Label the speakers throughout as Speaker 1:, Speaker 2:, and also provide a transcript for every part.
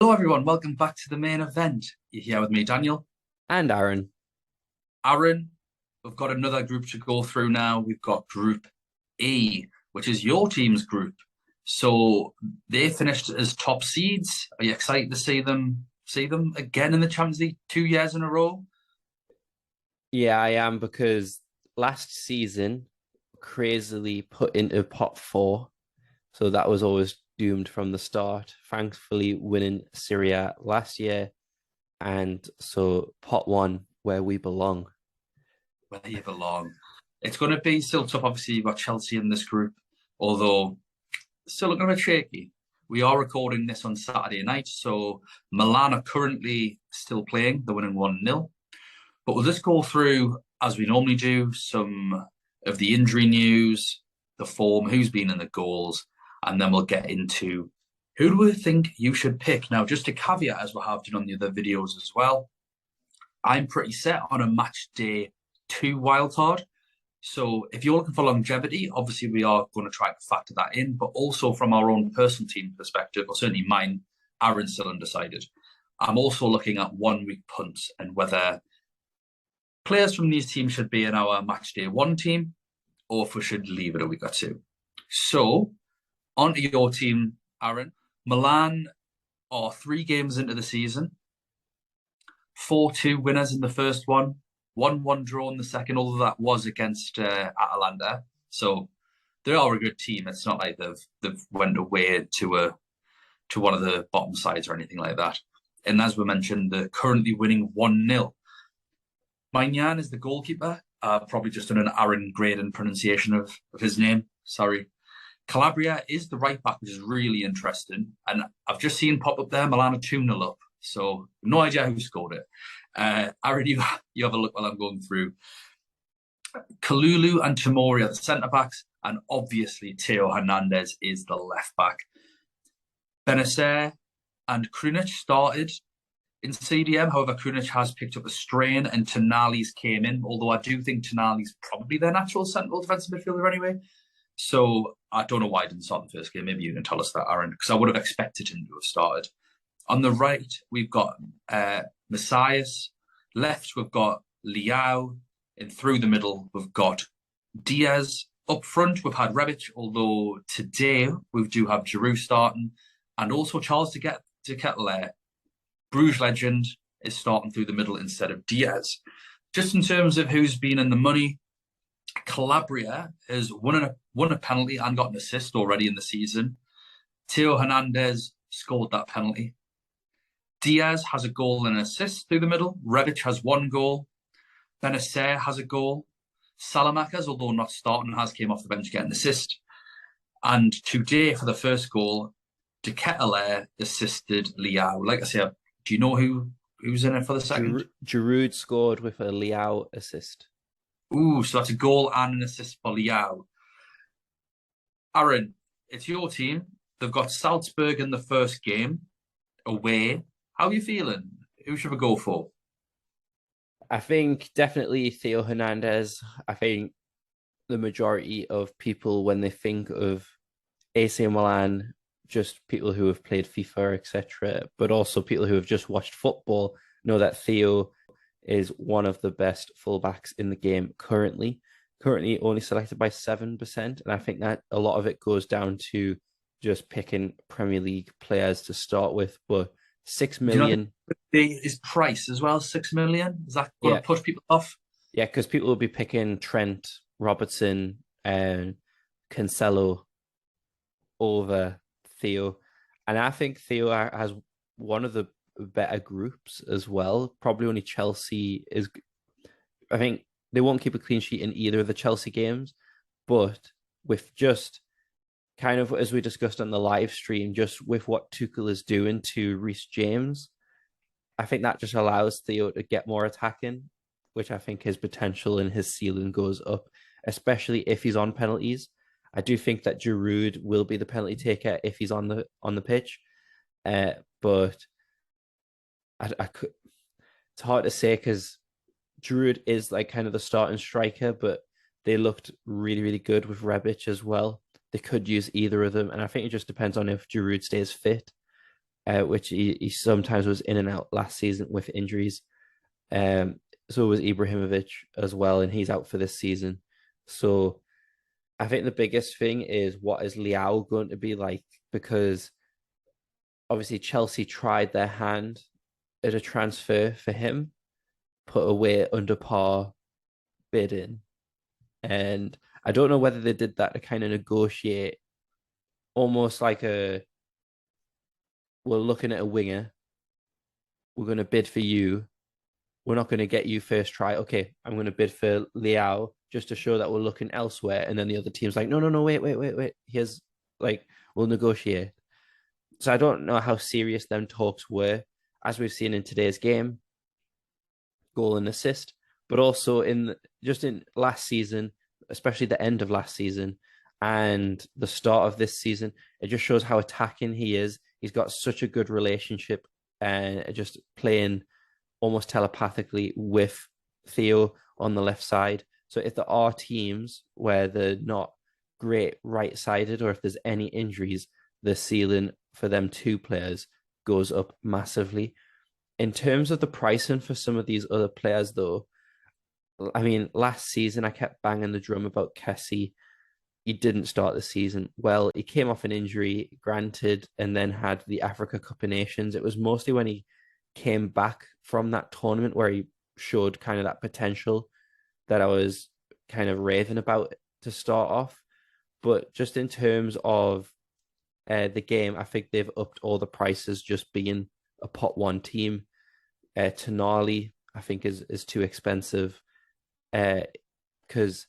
Speaker 1: Hello, everyone. Welcome back to the main event. You're here with me, Daniel.
Speaker 2: And Aaron.
Speaker 1: Aaron, we've got another group to go through now. We've got Group E, which is your team's group. So they finished as top seeds. Are you excited to see them again in the Champions League 2 years in a row?
Speaker 2: Yeah, I am because last season crazily put into pot four. So that was always doomed from the start. Thankfully, winning Syria last year. And so pot one, where we belong.
Speaker 1: Where you belong. It's going to be still tough. Obviously, you've got Chelsea in this group, although still looking a bit shaky. We are recording this on Saturday night, so Milan are currently still playing. They're winning 1-0. But we'll just go through, as we normally do, some of the injury news, the form, who's been in the goals, and then we'll get into who do we think you should pick. Now, just a caveat, as we have done on the other videos as well, I'm pretty set on a match day 2 wildcard. So if you're looking for longevity, obviously we are going to try to factor that in, but also from our own personal team perspective, or certainly mine, Aaron's still undecided. I'm also looking at 1 week punts and whether players from these teams should be in our match day 1 team, or if we should leave it a week or two. So, on to your team, Aaron. Milan are 3 games into the season. 4-2 winners in the first one. 1-1 draw in the second, although that was against Atalanta. So they are a good team. It's not like they've went away to one of the bottom sides or anything like that. And as we mentioned, they're currently winning 1-0. Maignan is the goalkeeper. Probably just done an Aaron Graydon pronunciation of his name. Sorry. Calabria is the right back, which is really interesting. And I've just seen pop up there, Milan are 2-0 up. So no idea who scored it. Aaron, you have a look while I'm going through. Kalulu and Tomori are the centre-backs. And obviously, Theo Hernandez is the left-back. Benacer and Krunic started in CDM. However, Krunic has picked up a strain and Tonali's came in, although I do think Tonali's probably their natural central defensive midfielder anyway. So I don't know why he didn't start the first game. Maybe you can tell us that, Aaron, because I would have expected him to have started. On the right, we've got Messias. Left, we've got Leao. And through the middle, we've got Diaz. Up front, we've had Rebic, although today we do have Giroud starting. And also Charles de Ketelaere. Bruges legend is starting through the middle instead of Diaz. Just in terms of who's been in the money, Calabria has won a penalty and got an assist already in the season. Theo Hernandez scored that penalty. Diaz has a goal and an assist through the middle. Rebic has 1 goal. Benacer has a goal. Salamakers, although not starting, has came off the bench getting an assist. And today, for the first goal, de Ketelaere assisted Leao. Like I said, do you know who's in it for the second?
Speaker 2: Giroud scored with a Leao assist.
Speaker 1: Ooh, so that's a goal and an assist for Leao. Aaron, it's your team. They've got Salzburg in the first game away. How are you feeling? Who should we go for?
Speaker 2: I think definitely Theo Hernandez. I think the majority of people, when they think of AC Milan, just people who have played FIFA, etc., but also people who have just watched football, know that Theo is one of the best fullbacks in the game currently. Currently only selected by 7%. And I think that a lot of it goes down to just picking Premier League players to start with. But 6 million.
Speaker 1: His price as well, 6 million. Is that going to push people off?
Speaker 2: Yeah, because people will be picking Trent, Robertson, and Cancelo over Theo. And I think Theo has one of the better groups as well. Probably only Chelsea is. I think they won't keep a clean sheet in either of the Chelsea games, but with just kind of as we discussed on the live stream, just with what Tuchel is doing to Reece James, I think that just allows Theo to get more attacking, which I think his potential and his ceiling goes up, especially if he's on penalties. I do think that Giroud will be the penalty taker if he's on the pitch, but it's hard to say because Giroud is like kind of the starting striker, but they looked really, really good with Rebic as well. They could use either of them, and I think it just depends on if Giroud stays fit. which he sometimes was in and out last season with injuries. So was Ibrahimovic as well, and he's out for this season. So I think the biggest thing is what is Leao going to be like? Because obviously Chelsea tried their hand at a transfer for him, put away under par bidding. And I don't know whether they did that to kind of negotiate almost like we're looking at a winger, we're going to bid for you. We're not going to get you first try. Okay, I'm going to bid for Leao just to show that we're looking elsewhere. And then the other team's like, no, wait. Here's like, we'll negotiate. So I don't know how serious them talks were, as we've seen in today's game, goal and assist, but also in last season, especially the end of last season and the start of this season, it just shows how attacking he is. He's got such a good relationship and just playing almost telepathically with Theo on the left side. So if there are teams where they're not great right-sided, or if there's any injuries, the ceiling for them two players goes up massively. In terms of the pricing for some of these other players, though, I mean, last season I kept banging the drum about Kessie. He didn't start the season well. He came off an injury, granted, and then had the Africa Cup of Nations. It was mostly when he came back from that tournament where he showed kind of that potential that I was kind of raving about to start off. But just in terms of the game, I think they've upped all the prices just being a pot one team. Tonali, I think, is too expensive because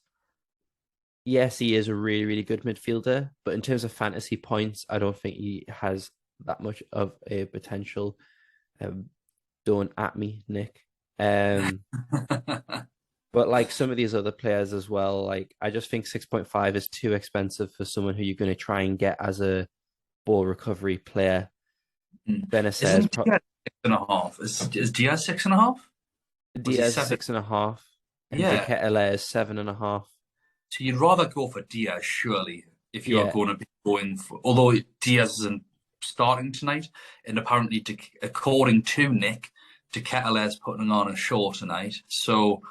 Speaker 2: yes, he is a really, really good midfielder, but in terms of fantasy points, I don't think he has that much of a potential. Don't at me, Nick. But like some of these other players as well, like I just think 6.5 is too expensive for someone who you're going to try and get as a ball recovery player. Benacer
Speaker 1: Isn't Diaz 6.5? Is Diaz 6.5? Was he
Speaker 2: Diaz
Speaker 1: 7?
Speaker 2: 6.5, and
Speaker 1: Yeah.
Speaker 2: Nketiah is 7.5.
Speaker 1: So you'd rather go for Diaz, surely, if you are
Speaker 2: Yeah,
Speaker 1: going to be going for. Although Diaz isn't starting tonight, and apparently, according to Nick, Nketiah is putting on a show tonight. So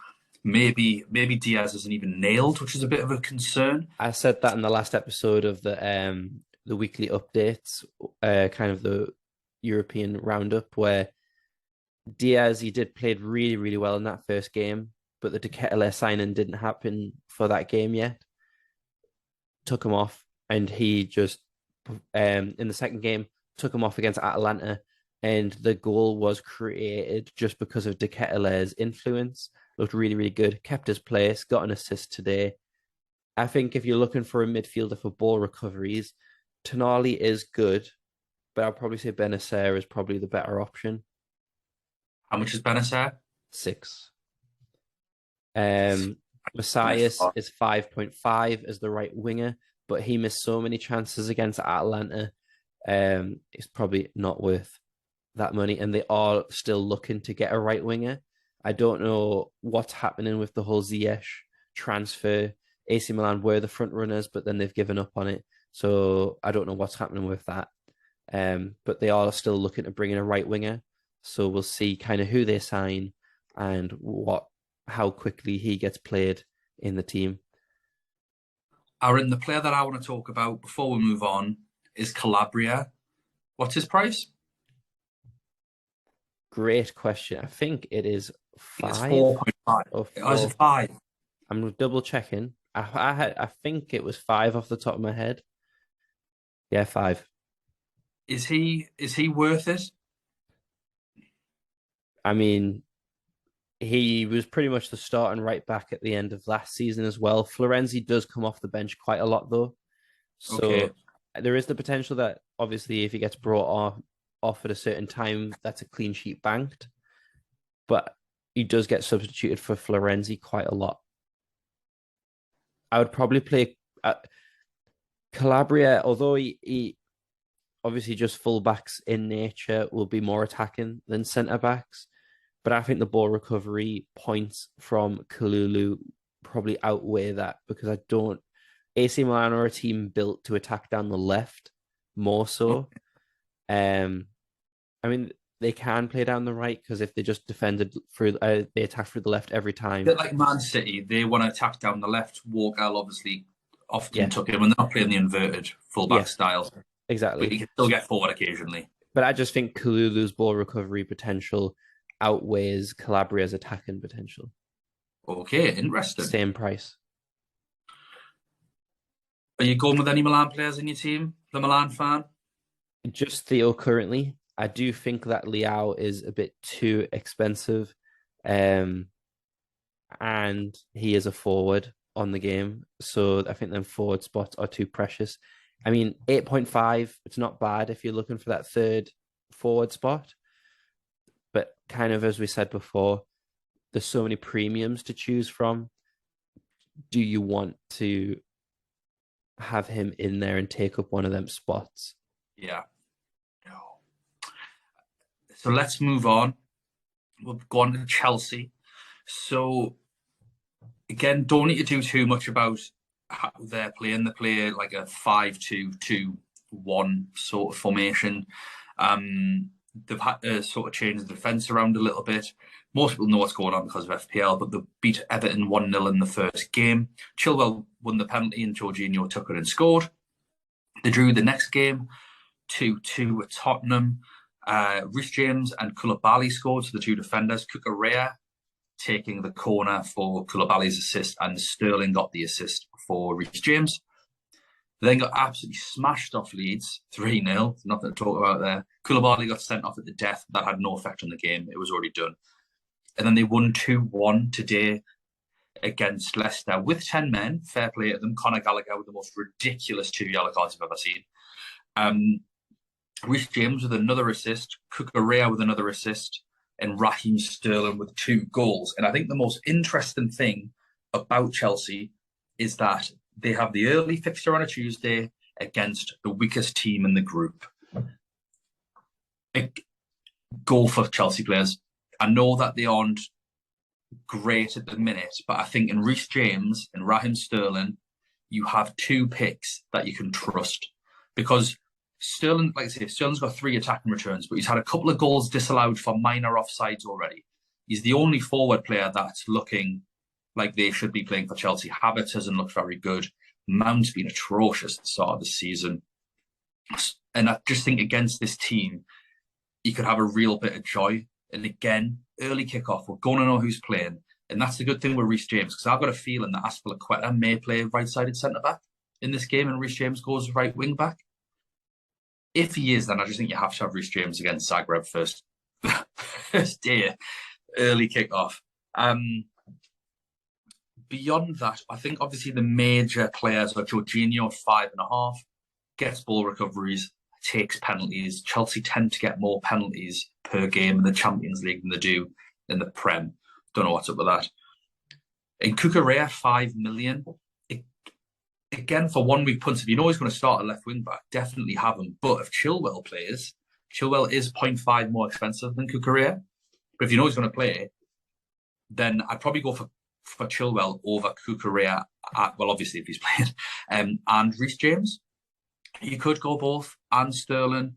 Speaker 1: maybe Diaz isn't even nailed, which is a bit of a concern.
Speaker 2: I said that in the last episode of the weekly updates, kind of the European roundup, where Diaz, he did played really, really well in that first game, but the Nketiah signing didn't happen for that game yet. Took him off, and he just in the second game took him off against Atalanta, and the goal was created just because of Nketiah's influence. Looked really, really good. Kept his place. Got an assist today. I think if you're looking for a midfielder for ball recoveries, Tonali is good, but I'll probably say Benacer is probably the better option.
Speaker 1: How much is Benacer?
Speaker 2: 6. Messias is 5.5 as the right winger, but he missed so many chances against Atalanta. It's probably not worth that money, and they are still looking to get a right winger. I don't know what's happening with the whole Ziyech transfer. AC Milan were the front runners, but then they've given up on it. So I don't know what's happening with that. But they are still looking to bring in a right winger. So we'll see kind of who they sign and how quickly he gets played in the team.
Speaker 1: Aaron, the player that I want to talk about before we move on is Calabria. What's his price?
Speaker 2: Great question. I think it is 5.
Speaker 1: It's 4.5.
Speaker 2: Or
Speaker 1: Is it 5?
Speaker 2: I'm double checking. I think it was 5 off the top of my head. Yeah, 5.
Speaker 1: Is he worth it?
Speaker 2: I mean, he was pretty much the starting right back at the end of last season as well. Florenzi does come off the bench quite a lot though. So
Speaker 1: Okay.
Speaker 2: there is the potential that obviously if he gets brought off at a certain time, that's a clean sheet banked. But he does get substituted for Florenzi quite a lot. I would probably play Calabria, although he obviously just fullbacks in nature will be more attacking than centre backs. But I think the ball recovery points from Kalulu probably outweigh that because I don't. AC Milan are a team built to attack down the left more so. I mean, they can play down the right because if they just defended through, they attack through the left every time.
Speaker 1: Bit like Man City, they want to attack down the left. Walker obviously often
Speaker 2: Yeah,
Speaker 1: took it when they're not playing the inverted fullback
Speaker 2: yeah,
Speaker 1: style, but
Speaker 2: exactly.
Speaker 1: you can still get forward occasionally.
Speaker 2: But I just think Kalulu's ball recovery potential outweighs Calabria's attacking potential.
Speaker 1: Okay, interesting.
Speaker 2: Same price.
Speaker 1: Are you going with any Milan players in your team? The Milan fan?
Speaker 2: Just Theo currently. I do think that Leao is a bit too expensive. And he is a forward on the game. So I think them forward spots are too precious. I mean, 8.5, it's not bad if you're looking for that third forward spot. But kind of as we said before, there's so many premiums to choose from. Do you want to have him in there and take up one of them spots?
Speaker 1: Yeah. No. So let's move on. We'll go on to Chelsea. So again, don't need to do too much about how they're playing. They play like a 5-2-2-1 sort of formation. They've had to sort of change the defence around a little bit. Most people know what's going on because of FPL, but they beat Everton 1-0 in the first game. Chilwell won the penalty and Jorginho took it and scored. They drew the next game 2-2 with Tottenham. Reece James and Koulibaly scored, so the two defenders. Cucurella taking the corner for Koulibaly's assist, and Sterling got the assist for Reece James. They then got absolutely smashed off Leeds, 3-0. Nothing to talk about there. Koulibaly got sent off at the death. That had no effect on the game. It was already done. And then they won 2-1 today against Leicester with 10 men. Fair play to them. Conor Gallagher with the most ridiculous 2 yellow cards I've ever seen. Reece James with another assist. Cucurella with another assist. And Raheem Sterling with 2 goals. And I think the most interesting thing about Chelsea is that they have the early fixture on a Tuesday against the weakest team in the group. Big goal for Chelsea players. I know that they aren't great at the minute, but I think in Reece James and Raheem Sterling, you have 2 picks that you can trust. Because Sterling, like I say, Sterling's got 3 attacking returns, but he's had a couple of goals disallowed for minor offsides already. He's the only forward player that's looking like they should be playing for Chelsea. Havertz hasn't looked very good. Mount's been atrocious at the start of the season. And I just think against this team, you could have a real bit of joy. And again, early kickoff, we're going to know who's playing. And that's the good thing with Reece James, because I've got a feeling that Azpilicueta may play right-sided centre-back in this game and Reece James goes right wing-back. If he is, then I just think you have to have Reece James against Zagreb first day, early kickoff. Beyond that, I think obviously the major players are Jorginho at 5.5, gets ball recoveries, takes penalties. Chelsea tend to get more penalties per game in the Champions League than they do in the Prem. Don't know what's up with that. And Cucurella, 5 million. Again, for 1 week punts, if you know he's going to start a left wing back, definitely have him. But if Chilwell plays, Chilwell is 0.5 more expensive than Cucurella. But if you know he's going to play, then I'd probably go for Chilwell over Cucurella. Well, obviously if he's playing, and Reece James. You could go both and Sterling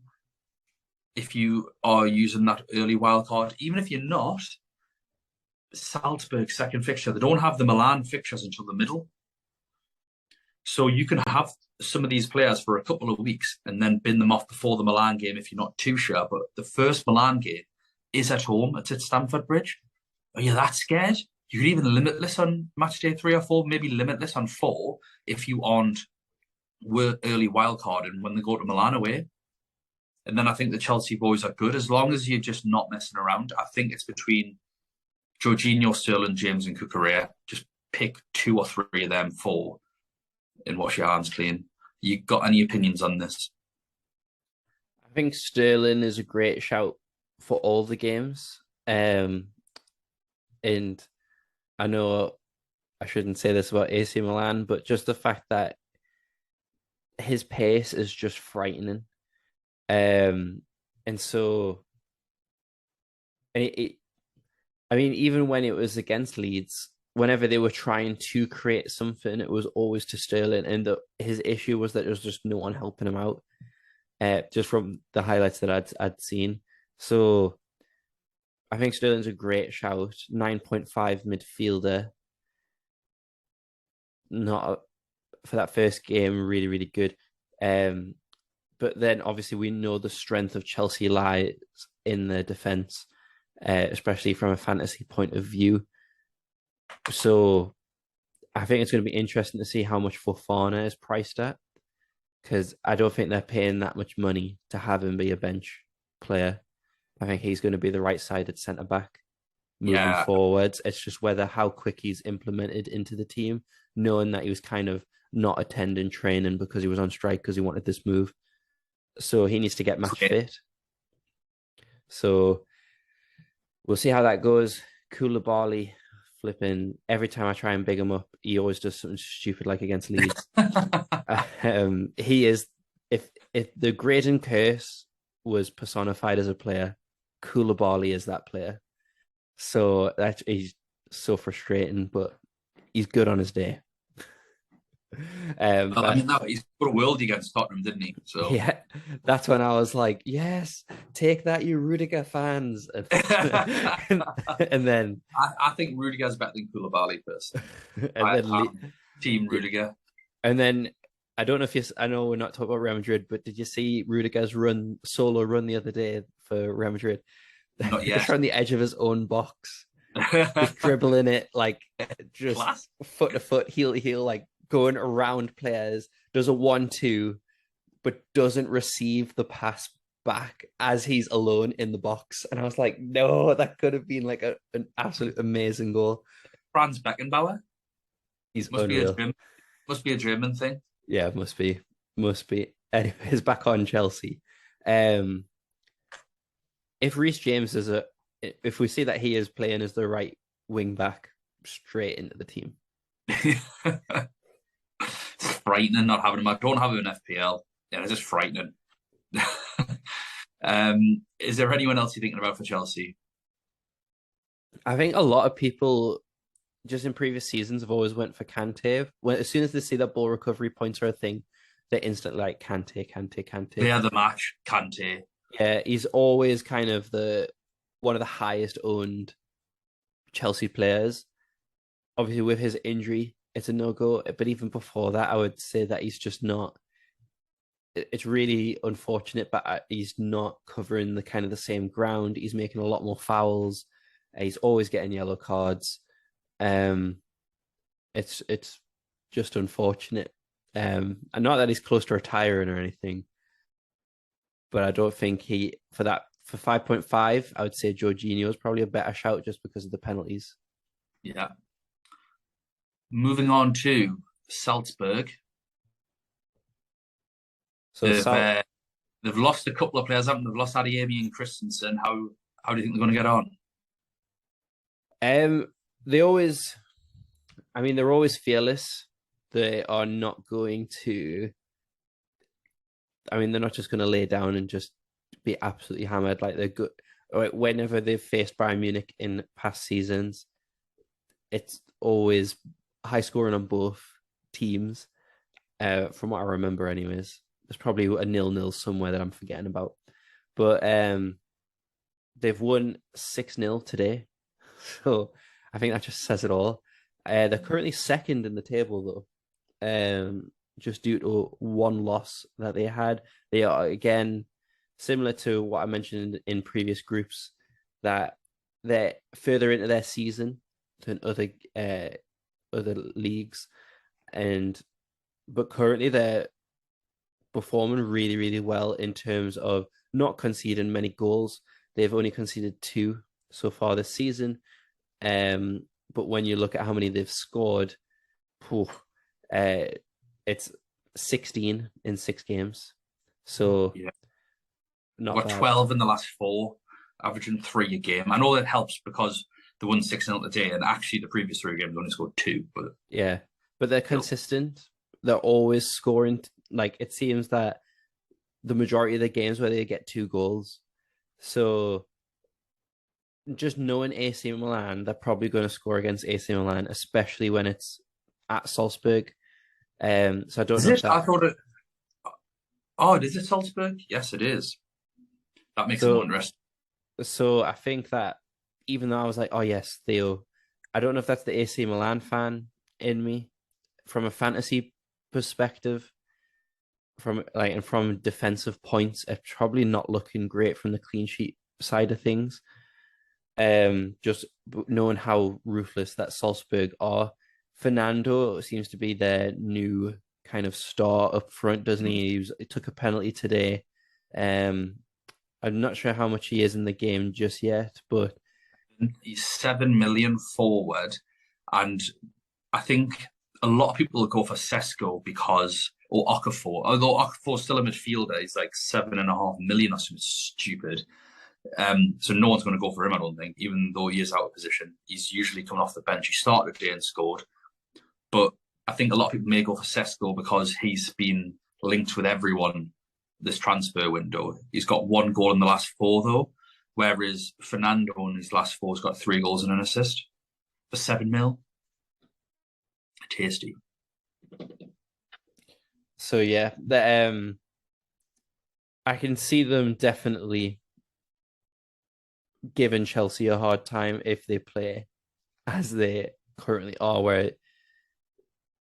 Speaker 1: if you are using that early wild card. Even if you're not, Salzburg second fixture, they don't have the Milan fixtures until the middle. So you can have some of these players for a couple of weeks and then bin them off before the Milan game if you're not too sure. But the first Milan game is at home. It's at Stamford Bridge. Are you that scared? You could even limitless on match day 3 or 4, maybe limitless on 4 if you aren't early wildcarding when they go to Milan away. And then I think the Chelsea boys are good as long as you're just not messing around. I think it's between Jorginho, Sterling, James and Cucurella. Just pick 2 or 3 of them, 4 and wash your hands clean. You got any opinions on this?
Speaker 2: I think Sterling is a great shout for all the games. And I know I shouldn't say this about AC Milan, but just the fact that his pace is just frightening. And so, I mean, even when it was against Leeds, whenever they were trying to create something, it was always to Sterling. And his issue was that there was just no one helping him out, just from the highlights that I'd seen. So I think Sterling's a great shout. 9.5 midfielder. Not for that first game, really, really good. But then obviously we know the strength of Chelsea lies in the defence, especially from a fantasy point of view. So I think it's going to be interesting to see how much Fofana is priced at, because I don't think they're paying that much money to have him be a bench player. I think he's going to be the right-sided centre-back moving forwards. It's just how quick he's implemented into the team, knowing that he was kind of not attending training because he was on strike because he wanted this move. So he needs to get match fit. So we'll see how that goes. Koulibaly, flipping, every time I try and big him up, he always does something stupid like against Leeds. He is, if the Graydon curse was personified as a player, Koulibaly is that player. So that he's so frustrating, but he's good on his day.
Speaker 1: He's got a world against Tottenham, didn't he? So
Speaker 2: yeah, that's when I was like, yes, take that, you Rudiger fans. And then
Speaker 1: I think Rudiger's better than Koulibaly personally.
Speaker 2: And
Speaker 1: Team Rudiger.
Speaker 2: And then I don't know if I know we're not talking about Real Madrid, but did you see Rudiger's solo run the other day for Real Madrid?
Speaker 1: Not yet.
Speaker 2: From the edge of his own box, just dribbling it like just
Speaker 1: Class.
Speaker 2: Foot to foot, heel to heel, like going around players. Does a 1-2, but doesn't receive the pass back as he's alone in the box. And I was like, no, that could have been like an absolute amazing goal.
Speaker 1: Franz Beckenbauer.
Speaker 2: He's
Speaker 1: must
Speaker 2: unreal.
Speaker 1: Must be a German thing.
Speaker 2: Yeah, must be. Anyways, back on Chelsea. If Reece James if we see that he is playing as the right wing back, straight into the team.
Speaker 1: It's frightening not having him. I don't have him in FPL. Yeah, it's just frightening. Is there anyone else you're thinking about for Chelsea?
Speaker 2: I think a lot of people just in previous seasons have always went for Kante. As soon as they see that ball recovery points are a thing, they're instantly like Kante.
Speaker 1: They are the match, Kante.
Speaker 2: Yeah, he's always kind of one of the highest owned Chelsea players. Obviously, with his injury, it's a no-go. But even before that, I would say that he's just not. It's really unfortunate, but he's not covering the same ground. He's making a lot more fouls. He's always getting yellow cards. It's just unfortunate. And not that he's close to retiring or anything, but I don't think for 5.5, I would say Jorginho is probably a better shout just because of the penalties.
Speaker 1: Yeah. Moving on to Salzburg.
Speaker 2: So
Speaker 1: they've lost a couple of players, haven't they? They've lost Adeyemi and Christensen. How do you think they're going to get on?
Speaker 2: They're always fearless. They are not going to. They're not just going to lay down and just be absolutely hammered. Like they're good. Whenever they've faced Bayern Munich in past seasons, it's always high scoring on both teams. From what I remember, anyways, there's probably a 0-0 somewhere that I'm forgetting about. But they've won 6-0 today, so I think that just says it all. They're currently second in the table though, just due to one loss that they had. They are again similar to what I mentioned in previous groups, that they're further into their season than other leagues, but currently they're performing really, really well in terms of not conceding many goals. They've only conceded 2 so far this season. But when you look at how many they've scored, it's 16 in 6 games. So
Speaker 1: yeah.
Speaker 2: Not
Speaker 1: got 12 in the last 4, averaging 3 a game. I know that helps because they won 6-0 today, and actually the previous 3 games only scored 2. But
Speaker 2: yeah, but they're consistent. They're always scoring. Like it seems that the majority of the games where they get 2 goals. So just knowing AC Milan, they're probably going to score against AC Milan, especially when it's at Salzburg. So I don't know.
Speaker 1: I thought it. Oh, is it Salzburg? Yes, it is. That makes it more interesting.
Speaker 2: So I think that even though I was like, oh yes, Theo, I don't know if that's the AC Milan fan in me from a fantasy perspective, from defensive points, it's probably not looking great from the clean sheet side of things. Just knowing how ruthless that Salzburg are. Fernando seems to be their new kind of star up front, doesn't he? He took a penalty today. Um, I'm not sure how much he is in the game just yet, but
Speaker 1: He's 7 million forward, and I think a lot of people will go for Sesko or Okafor. Although Okafor's still a midfielder, he's like 7.5 million or something stupid. So no one's going to go for him, I don't think, even though he is out of position. He's usually coming off the bench. He started today and scored. But I think a lot of people may go for Sesko because he's been linked with everyone this transfer window. He's got 1 goal in the last 4, though, whereas Fernando in his last 4 has got 3 goals and an assist for 7 mil. Tasty.
Speaker 2: so yeah, I can see them definitely giving Chelsea a hard time if they play as they currently are, where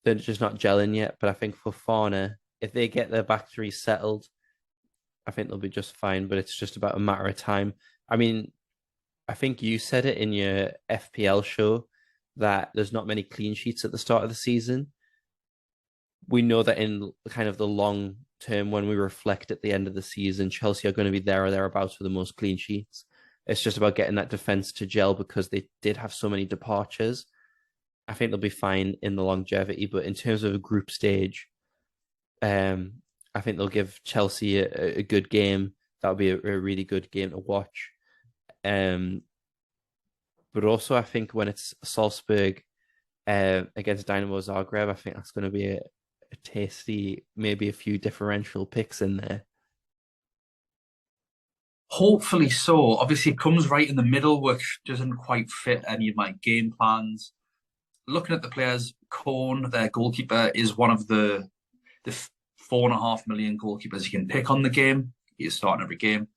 Speaker 2: they're just not gelling yet. But I think for Fana, if they get their back three settled, I think they'll be just fine. But it's just about a matter of time. I mean, I think you said it in your FPL show that there's not many clean sheets at the start of the season. We know that in kind of the long term, when we reflect at the end of the season, Chelsea are going to be there or thereabouts for the most clean sheets. It's just about getting that defense to gel because they did have so many departures. I think they'll be fine in the longevity, but in terms of a group stage, I think they'll give Chelsea a good game. That'll be a really good game to watch. But also, I think when it's Salzburg against Dinamo Zagreb, I think that's going to be a tasty, maybe a few differential picks in there.
Speaker 1: Hopefully so. Obviously, it comes right in the middle, which doesn't quite fit any of my game plans. Looking at the players, Korn, their goalkeeper, is one of the 4.5 million goalkeepers you can pick on the game. He's starting every game.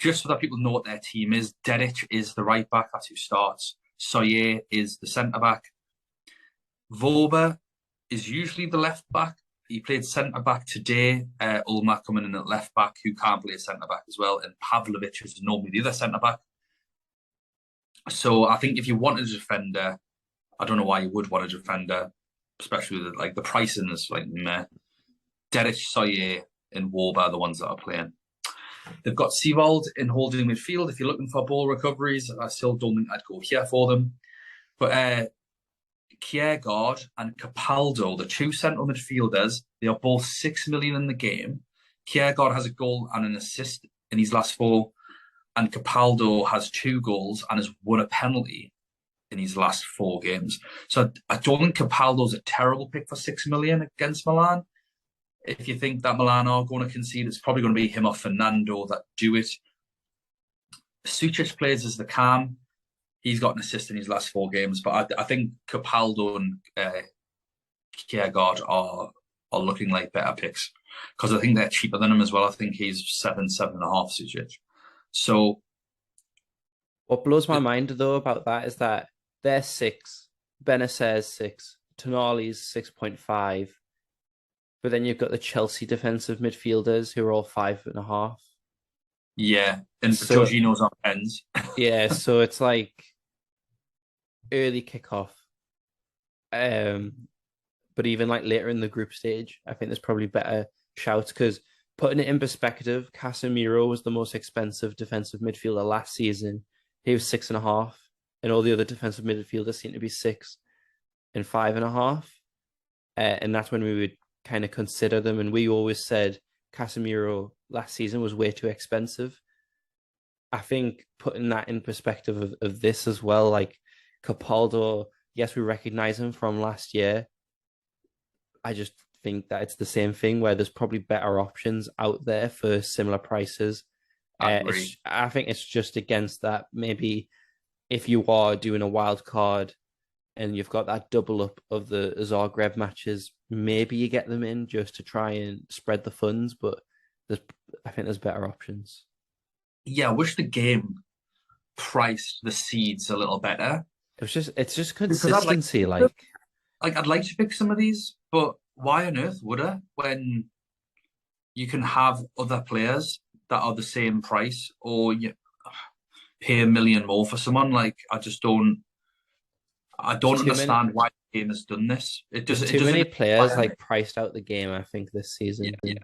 Speaker 1: Just so that people know what their team is, Dedic is the right back, that's who starts. Soye is the centre back. Voba is usually the left back. He played centre back today. Ulma coming in at left back, who can't play centre back as well. And Pavlovic is normally the other centre back. So I think if you want a defender, I don't know why you would want a defender, especially with like the pricing is like meh. Dedic, Soye, and Woba are the ones that are playing. They've got Seawald in holding midfield. If you're looking for ball recoveries, I still don't think I'd go here for them. But Kiergaard and Capaldo, the 2 central midfielders, they are both 6 million in the game. Kiergaard has a goal and an assist in his last 4, and Capaldo has 2 goals and has won a penalty in his last 4 games. So I don't think Capaldo's a terrible pick for 6 million against Milan. If you think that Milan are going to concede, it's probably going to be him or Fernando that do it. Suchek plays as the cam. He's got an assist in his last 4 games, but I think Capaldo and Kiergaard are looking like better picks because I think they're cheaper than him as well. I think he's 7.5 Suchek. So
Speaker 2: what blows my mind though about that is that they're 6, Benacer's 6, Tonali's 6.5. But then you've got the Chelsea defensive midfielders who are all 5.5.
Speaker 1: Yeah, and Jorginho's on pens.
Speaker 2: Yeah, so it's like early kickoff. But even like later in the group stage, I think there's probably better shouts because putting it in perspective, Casemiro was the most expensive defensive midfielder last season. He was 6.5, and all the other defensive midfielders seem to be 6 and 5.5. And that's when we would kind of consider them, and we always said Casemiro last season was way too expensive. I think putting that in perspective of this as well, like Capaldo, yes, we recognize him from last year. I just think that it's the same thing where there's probably better options out there for similar prices. I think it's just against that. Maybe if you are doing a wild card and you've got that double up of the Zagreb matches, maybe you get them in just to try and spread the funds, but I think there's better options.
Speaker 1: Yeah, I wish the game priced the seeds a little better.
Speaker 2: It's just consistency.
Speaker 1: I'd like to pick some of these, but why on earth would I when you can have other players that are the same price, or you pay $1 million more for someone? Like, I don't understand why the game has done this.
Speaker 2: There's too many players like priced out the game, I think, this season.
Speaker 1: Yeah,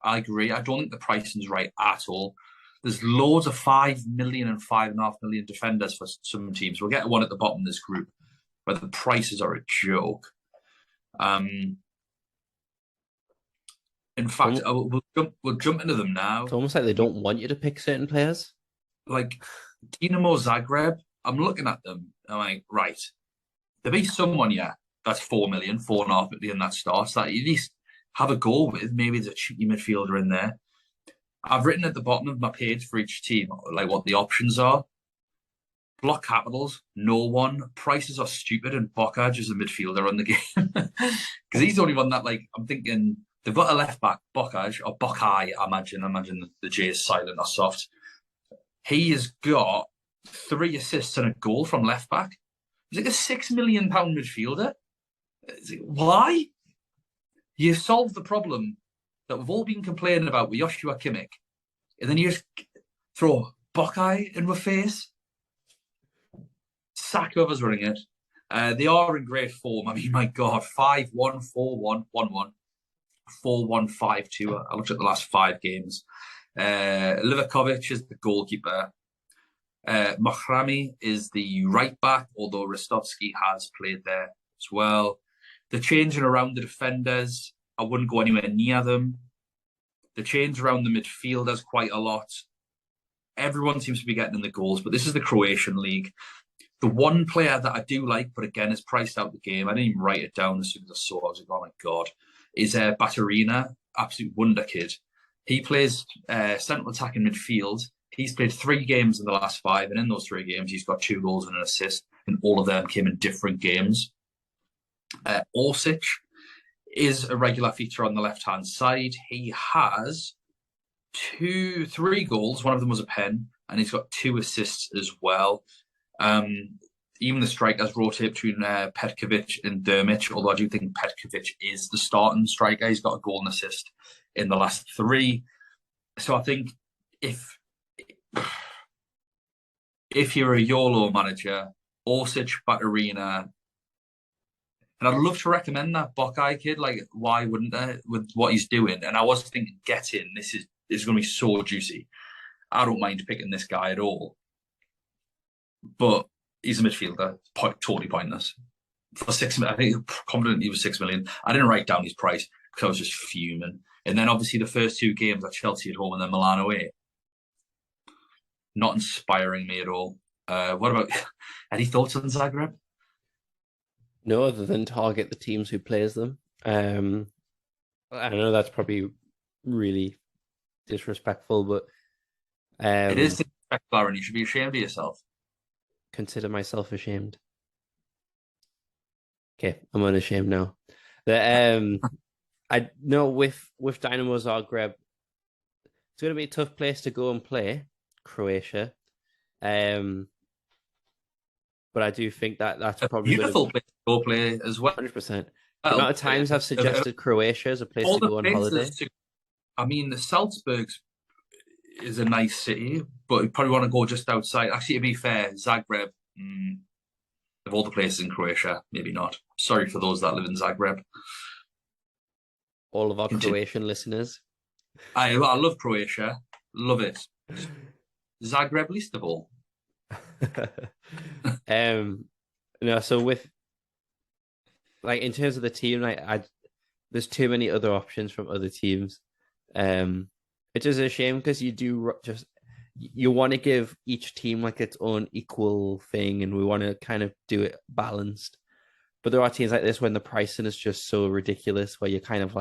Speaker 1: I agree. I don't think the pricing's right at all. There's loads of 5 million and 5.5 million defenders for some teams. We'll get one at the bottom of this group where the prices are a joke. In fact, we'll jump into them now.
Speaker 2: It's almost like they don't want you to pick certain players.
Speaker 1: Like Dinamo Zagreb, I'm looking at them. I'm like, right, there be someone, that's 4 million, 4.5 million that starts that you at least have a go with. Maybe there's a cheeky midfielder in there. I've written at the bottom of my page for each team like what the options are. Block capitals, no one. Prices are stupid, and Bocage is a midfielder on the game because he's the only one that I'm thinking they've got a left back, Bocage or Bokai. I imagine the J is silent or soft. He has got 3 assists and a goal from left back. He's like a £6 million midfielder. Why? You solve the problem that we've all been complaining about with Joshua Kimmich, and then you just throw Bokai in my face. Sack whoever's running it. They are in great form. I mean, my God, 5-1, 4-1, 1-1, 4-1, 5-2. I looked at the last 5 games. Livakovic is the goalkeeper. Mahrami is the right back, although Ristovski has played there as well. They're changing around the defenders. I wouldn't go anywhere near them. They change around the midfielders quite a lot. Everyone seems to be getting in the goals, but this is the Croatian league. The one player that I do like, but again, is priced out the game. I didn't even write it down as soon as I saw it. I was like, oh my God. Is Baturina, absolute wonder kid. He plays central attacking midfield. He's played 3 games in the last 5, and in those 3 games, he's got 2 goals and an assist, and all of them came in different games. Osijek is a regular feature on the left-hand side. He has 3 goals. One of them was a pen, and he's got 2 assists as well. Even the strikers rotate between Petkovic and Dermic, although I do think Petkovic is the starting striker. He's got a goal and assist in the last 3. So I think if you're a YOLO manager, Osijek, Baturina, and I'd love to recommend that Bokai kid. Like, why wouldn't I, with what he's doing? And I was thinking, get in. This is going to be so juicy. I don't mind picking this guy at all. But he's a midfielder, totally pointless. For 6 million, I think confident he was 6 million. I didn't write down his price because I was just fuming. And then obviously the first 2 games are Chelsea at home and then Milan away. Not inspiring me at all. What about any thoughts on Zagreb?
Speaker 2: No, other than target the teams who plays them. I know that's probably really disrespectful, but
Speaker 1: it is disrespectful, Aaron. You should be ashamed of yourself.
Speaker 2: Consider myself ashamed. Okay, I'm unashamed now. I know with Dinamo Zagreb, it's going to be a tough place to go and play, Croatia. But I do think that's probably
Speaker 1: a beautiful place to go play as well.
Speaker 2: 100%. The amount of times I've suggested Croatia as a place to go on holiday.
Speaker 1: I mean, the Salzburg is a nice city, but you probably want to go just outside. Actually, to be fair, Zagreb, of all the places in Croatia, maybe not. Sorry for those that live in Zagreb.
Speaker 2: All of our Croatian listeners.
Speaker 1: I love Croatia. Love it. Zagreb least of all.
Speaker 2: So with in terms of the team, there's too many other options from other teams. It is a shame because you want to give each team its own equal thing, and we want to kind of do it balanced. But there are teams like this when the pricing is just so ridiculous, where you're kind of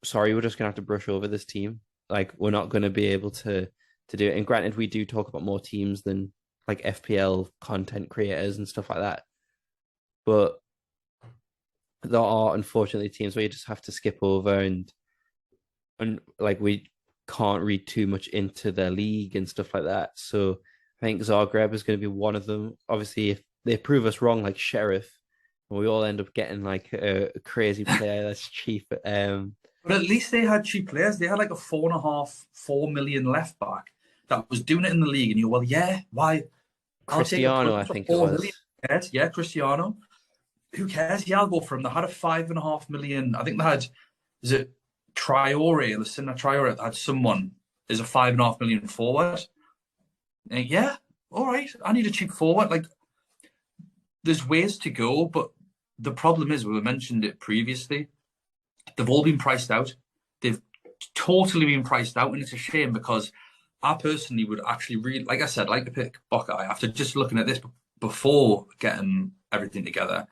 Speaker 2: sorry, we're just gonna have to brush over this team. We're not going to be able to do it. And granted, we do talk about more teams than FPL content creators and stuff like that. But there are unfortunately teams where you just have to skip over and we can't read too much into their league and stuff like that. So I think Zagreb is going to be one of them. Obviously, if they prove us wrong, like Sheriff, and we all end up getting like a crazy player that's cheap.
Speaker 1: But at least they had cheap players. They had like a 4.5, 4 million left back that was doing it in the league. And you're, well, yeah, why? I'll take a
Speaker 2: Cristiano, I
Speaker 1: punt for
Speaker 2: think it
Speaker 1: 4
Speaker 2: was.
Speaker 1: million. Yeah, Cristiano. Who cares? Yeah, I'll go for him. They had a 5.5 million. I think they had, is it Traore, Lucinda Traore, that had someone is a 5.5 million forward. And yeah, all right. I need a cheap forward. Like, there's ways to go, but the problem is, we mentioned it previously, they've all been priced out. They've totally been priced out, and it's a shame because I personally would actually really, like I said, like to pick Buckeye after just looking at this before getting everything together.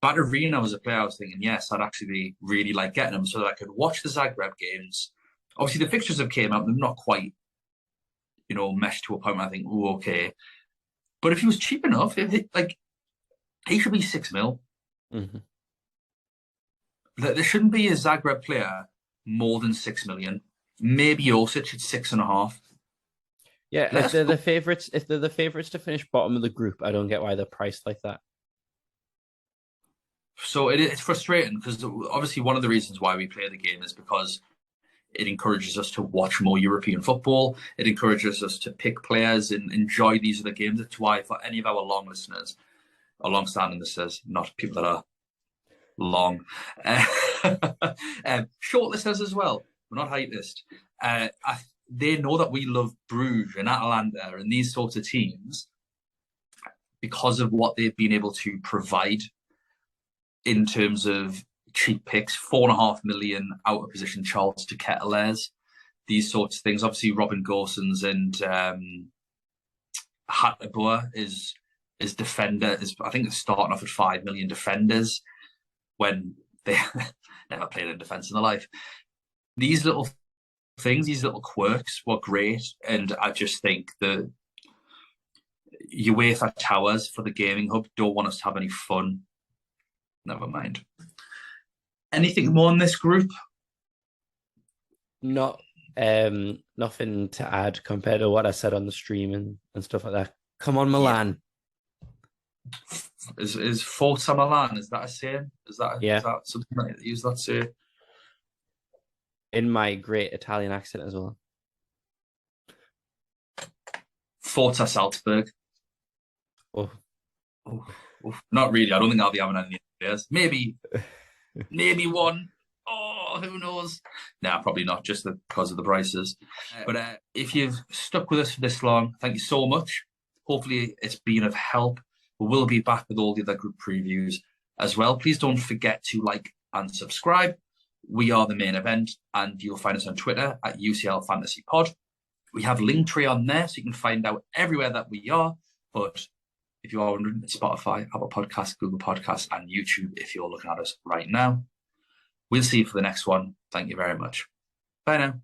Speaker 1: Baturina was a player I was thinking, yes, I'd actually really like getting him so that I could watch the Zagreb games. Obviously, the fixtures have came out, they're not quite, meshed to a point where I think, oh, okay. But if he was cheap enough, he should be 6 mil.
Speaker 2: Mm-hmm.
Speaker 1: There shouldn't be a Zagreb player more than 6 million. Maybe Osijek at 6.5.
Speaker 2: Yeah, if they're the favourites to finish bottom of the group, I don't get why they're priced like that.
Speaker 1: So it's frustrating because obviously one of the reasons why we play the game is because it encourages us to watch more European football. It encourages us to pick players and enjoy these other games. That's why for any of our long listeners, or long-standing listeners, not people that are long, short listeners as well. We're not height list. They know that we love Bruges and Atalanta and these sorts of teams because of what they've been able to provide in terms of cheap picks, 4.5 million out of position Charles to Kettles, these sorts of things. Obviously, Robin Gosens and Hateboer is defender. I think it's starting off at 5 million defenders when they never played in defence in their life. These little things, these little quirks were great, and I just think the UEFA Towers for the gaming hub don't want us to have any fun. Never mind. Anything more in this group?
Speaker 2: Not nothing to add compared to what I said on the stream and stuff like that. Come on, Milan.
Speaker 1: Yeah. Is Forza Milan, is that a saying? Is that something that you use that say?
Speaker 2: In my great Italian accent as well.
Speaker 1: Forza Salzburg.
Speaker 2: Oh.
Speaker 1: Not really. I don't think I'll be having any players. Maybe one. Oh, who knows? Nah, probably not, just because of the prices. But if you've stuck with us for this long, thank you so much. Hopefully it's been of help. We will be back with all the other group previews as well. Please don't forget to like and subscribe. We are the main event, and you'll find us on Twitter at UCL Fantasy Pod. We have Linktree on there, so you can find out everywhere that we are. But if you are wondering, it's Spotify, Apple Podcasts, Google Podcasts, and YouTube if you're looking at us right now. We'll see you for the next one. Thank you very much. Bye now.